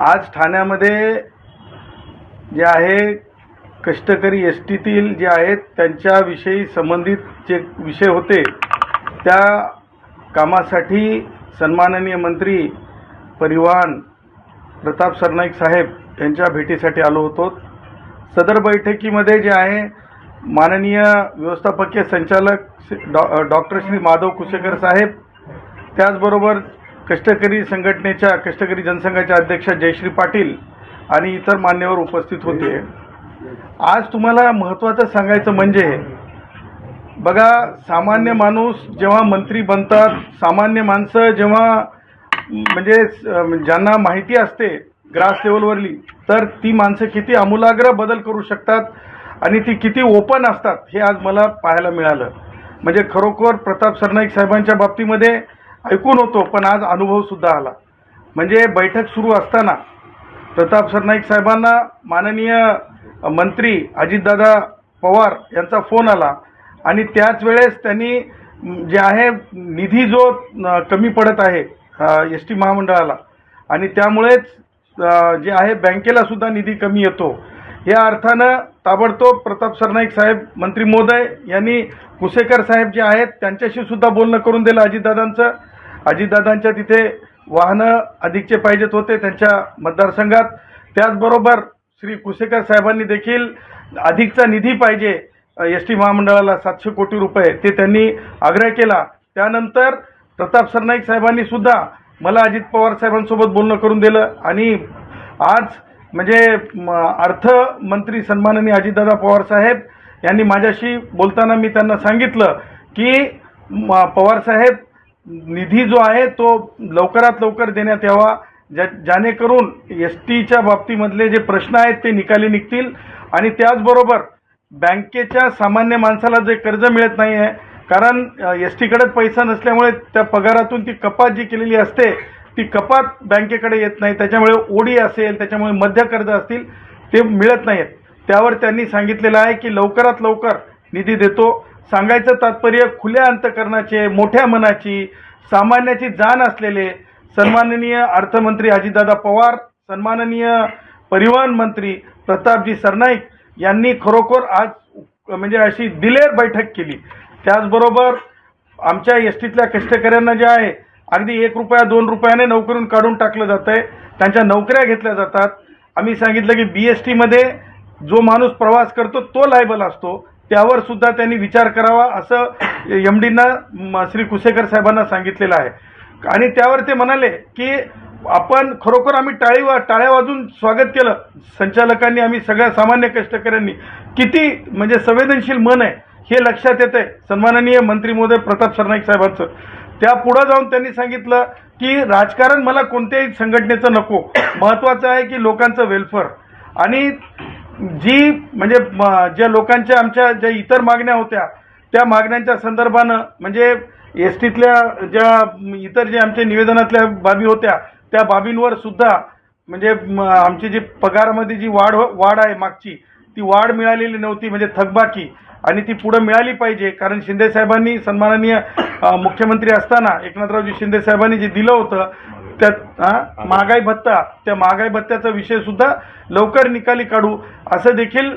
आज ठाण्यामध्ये जे आहे कष्टकरी एस टीतील जे आहेत त्यांच्याविषयी संबंधित जे विषय होते त्या कामासाठी सन्माननीय मंत्री परिवहन प्रताप सरनाईक साहेब यांच्या भेटीसाठी आलो होतो। सदर बैठकीमध्ये जे आहे माननीय व्यवस्थापकीय संचालक डॉक्टर श्री माधव कुसेकर साहेब, त्याचबरोबर कष्टकरी संघटनेच्या कष्टकरी जनसंघाच्या अध्यक्ष जयश्री पाटील आणि इतर मान्यवर उपस्थित होते। आज तुम्हाला महत्त्वाचं सांगायचं म्हणजे बघा, सामान्य माणूस जेव्हा मंत्री बनतात, सामान्य माणसं जेव्हा म्हणजे ज्यांना माहिती असते ग्रास लेवलवरली, तर ती माणसं किती आमूलाग्र बदल करू शकतात आणि ती किती ओपन असतात हे आज मला पाहायला मिळालं। म्हणजे खरोखर प्रताप सरनाईक साहेबांच्या बाबतीमध्ये ऐकून होतो, पण आज अनुभवसुद्धा आला। म्हणजे बैठक सुरू असताना प्रताप सरनाईक साहेबांना माननीय मंत्री अजितदादा पवार यांचा फोन आला आणि त्याच वेळेस त्यांनी जे आहे निधी जो कमी पडत आहे एस टी महामंडळाला आणि त्यामुळेच जे आहे बँकेला सुद्धा निधी कमी येतो, या अर्थानं ताबडतोब प्रताप सरनाईक साहेब मंत्री महोदय यांनी कुसेकर साहेब जे आहेत त्यांच्याशी सुद्धा बोलणं करून दिलं अजितदादांचं। अजितदादांच्या तिथे वाहनं अधिकचे पाहिजेत होते त्यांच्या मतदारसंघात, त्याचबरोबर श्री कुसेकर साहेबांनी देखील अधिकचा निधी पाहिजे एस टी महामंडळाला 700 कोटी रुपये, ते त्यांनी आग्रह केला। त्यानंतर प्रताप सरनाईक साहेबांनी सुद्धा मला अजित पवार साहेबांसोबत बोलणं करून दिलं आणि आज म्हणजे अर्थमंत्री सन्माननीय अजितदादा पवार साहेब यांनी माझ्याशी बोलताना मी त्यांना सांगितलं की पवार साहेब, निधी जो आहे तो लवकरात लवकर देण्यात यावा, जेणेकरून एस टीच्या बाबतीमधले जे प्रश्न आहेत ते निकाली निघतील आणि त्याचबरोबर बँकेच्या सामान्य माणसाला जे कर्ज मिळत नाही आहे, कारण एस टीकडे पैसा नसल्यामुळे त्या पगारातून ती कपात जी केलेली असते ती कपात बँकेकडे येत नाही, त्याच्यामुळे ओडी असेल, त्याच्यामुळे मध्य कर्ज असतील ते मिळत नाहीत। त्यावर त्यांनी सांगितलेलं आहे की लवकरात लवकर निधी देतो। सांगायचं तात्पर्य खुल्या अंतकरणाचे, मोठ्या मनाची, सामान्याची जाण असलेले सन्माननीय अर्थमंत्री अजितदादा पवार, सन्माननीय परिवहन मंत्री प्रतापजी सरनाईक यांनी खरोखर आज म्हणजे अशी दिलेर बैठक केली। त्याचबरोबर आमच्या एस टीतल्या कष्टकऱ्यांना जे आहे अगदी 1 रुपया 2 रुपयाने नोकरून काढून टाकलं जातं आहे, त्यांच्या नोकऱ्या घेतल्या जातात। आम्ही सांगितलं की BSTमध्ये जो माणूस प्रवास करतो तो लायबल असतो, त्यावर सुद्धा त्यांनी विचार करावा असं MDंना श्री कुसेकर साहेबांना सांगितलेलं आहे। आणि त्यावर ते म्हणाले की आपण खरोखर आम्ही टाळ्या वाजून स्वागत केलं संचालकांनी, आम्ही सगळ्या सामान्य कष्टकऱ्यांनी, किती म्हणजे संवेदनशील मन आहे हे लक्षात येतंय सन्माननीय मंत्री महोदय प्रताप सरनाईक साहेबांचं। त्या पुढे जाऊन त्यांनी सांगितलं की राजकारण मला कोणत्याही संघटनेचं नको, महत्त्वाचं आहे की लोकांचं वेलफेअर आणि जी म्हणजे ज्या लोकांच्या आमच्या ज्या इतर मागण्या होत्या त्या मागण्यांच्या संदर्भानं म्हणजे एस टीतल्या ज्या इतर जे आमच्या निवेदनातल्या बाबी होत्या त्या बाबींवर सुद्धा म्हणजे आमची जी पगारामध्ये जी वाढ आहे मागची, ती वाढ मिळालेली नव्हती, म्हणजे थकबाकी, आणि ती पुढे मिळाली पाहिजे। कारण शिंदे साहेबांनी सन्माननीय मुख्यमंत्री असताना एकनाथरावजी शिंदे साहेबांनी जे दिलं होतं त्यात महागाई भत्ता, त्या महागाई भत्त्याचा विषय सुद्धा लवकर निकाली काढू असं देखील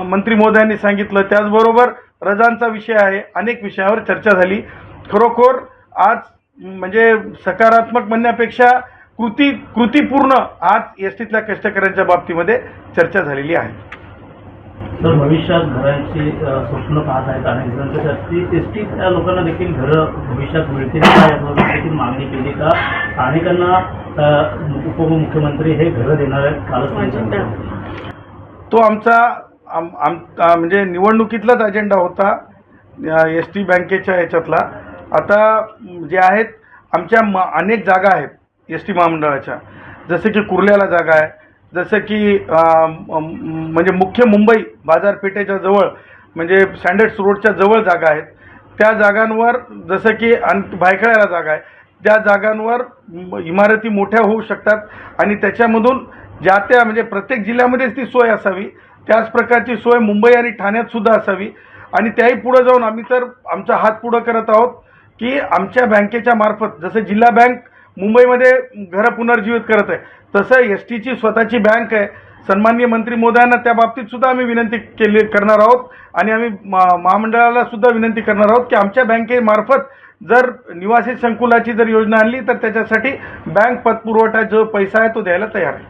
मंत्री महोदयांनी सांगितलं। त्याचबरोबर रजांचा विषय आहे, अनेक विषयावर चर्चा झाली। खरोखर आज म्हणजे सकारात्मक म्हणण्यापेक्षा कृतीपूर्ण आज एस टीतल्या कष्टकऱ्यांच्या बाबतीमध्ये चर्चा झालेली आहे। तर भविष्यात घरांची स्वप्न पाहत आहेत अनेक जण, त्यासाठी एस टी त्या लोकांना देखील घरं भविष्यात मिळतील का यावर देखील मागणी केली का? अनेकांना उपमुख्यमंत्री हे घरं देणार आहेत, कालच तो आमचा म्हणजे निवडणुकीतलाच अजेंडा होता एस टी बँकेच्या याच्यातला। आता जे आहेत आमच्या अनेक जागा आहेत एस टी महामंडळाच्या, जसं की कुर्ल्याला जागा आहे, जसं की म्हणजे मुख्य मुंबई बाजारपेठेच्या जवळ म्हणजे सँडर्स रोडच्या जवळ जागा आहेत, त्या जागांवर जसं की भायखळ्याला जागा आहे, त्या जागांवर इमारती मोठ्या होऊ शकतात आणि त्याच्यामधून ज्या त्या म्हणजे प्रत्येक जिल्ह्यामध्येच ती सोय असावी, त्याच प्रकारची सोय मुंबई आणि ठाण्यात सुद्धा असावी। आणि त्याही पुढे जाऊन आम्ही तर आमचा हात पुढे करत आहोत की आमच्या बँकेच्या मार्फत जसं जिल्हा बँक मुंबईमध्ये घरं पुनर्जीवित करत आहे, तसं एस टीची स्वतःची बँक आहे. सन्माननीय मंत्री महोदयांना त्या बाबतीत सुद्धा आम्ही विनंती करणार आहोत आणि आम्ही महामंडळाला सुद्धा विनंती करणार आहोत की आमच्या बँकेमार्फत जर निवासी संकुलाची जर योजना आणली तर त्याच्यासाठी बँक पतपुरवठा जो पैसा आहे तो द्यायला तयार आहे.